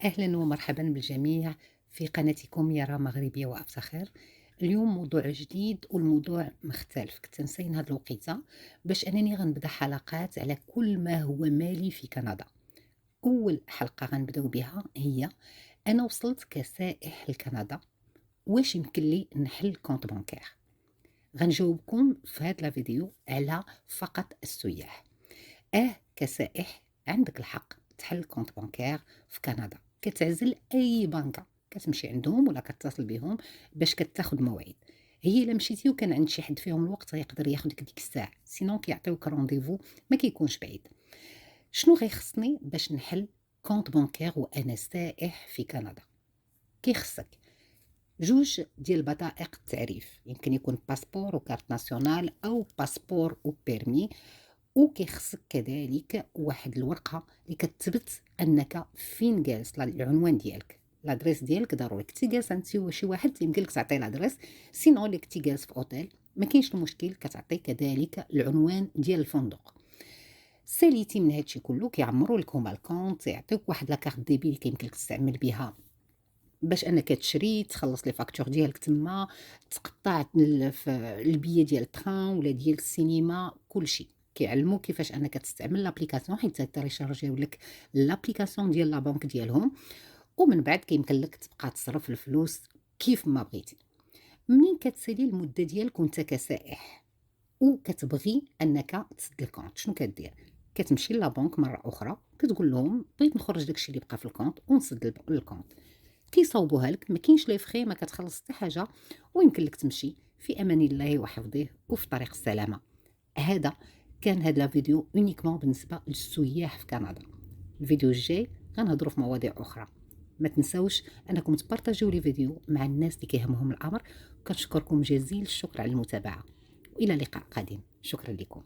أهلا ومرحبا بالجميع في قناتكم يرى مغربية وأفتخر. اليوم موضوع جديد والموضوع مختلف. كنت نسين هاد الوقيته باش أنني غنبدا حلقات على كل ما هو مالي في كندا. أول حلقة غنبداو بها هي: أنا وصلت كسائح لكندا، واش يمكن لي نحل كونت بانكير؟ غنجاوبكم في هاد الفيديو على فقط السياح. كسائح عندك الحق تحل كونت بانكير في كندا، كتعزل اي بنكه كتمشي عندهم ولا كتصل بهم باش كتاخد موعد. هي الا مشيتي وكان عند شي حد فيهم الوقت غيقدر ياخدك ديك الساعه، سينون كيعطيوك رونديفو ما كيكونش بعيد. شنو غيخصني باش نحل كونت بانكير وانا سائح في كندا؟ كيخصك جوج ديال بطائق التعريف، يمكن يكون باسبور وكارت ناسيونال او باسبور وبيرمي، وكيخصك كذلك واحد الورقه اللي كتثبت انك فين جالس، العنوان ديالك، لادريس ديالك ضروري. كنتي جالس عند شي واحد يمكن لك تعطي لادريس، سينو اللي كنتي جالس في اوتيل ما كاينش المشكل، كتعطي كذلك العنوان ديال الفندق. ساليتي من هادشي كله كيعمروا لك هما الكونت، يعطيوك واحد لاكارت ديبي اللي كيمكن لك تستعمل بها باش انك تشري، تخلص لي فاكتور ديالك تما، تقطع البيه ديال التران ولا ديال السينما، كلشي كيعلموك كيفاش انك تستعمل لابليكاسيون، حيت تيريشارجيو لك لابليكاسيون ديال لا بنك ديالهم، ومن بعد كيمكن لك تبقى تصرف الفلوس كيف ما بغيتي. منين كتسالي المده ديالك وانت كسائح وكتبغي انك تسد الكونت، شنو كدير؟ كتمشي لابنك مره اخرى، كتقول لهم بغيت نخرج داكشي اللي بقى في الكونت ونسد الكونت. كيصاوبوها لك، ما كاينش لي فخي، ما كتخلص حتى حاجه، ويمكن لك تمشي في امان الله وحفظه وفي طريق السلامه. هذا كان هذا الفيديو اونيكمون بالنسبه للسياح في كندا. الفيديو الجاي غنهضروا في مواضيع اخرى. ما تنساوش انكم تبارطاجيو لي فيديو مع الناس اللي كيهمهم الامر. كنشكركم جزيل الشكر على المتابعه، والى لقاء قادم. شكرا لكم.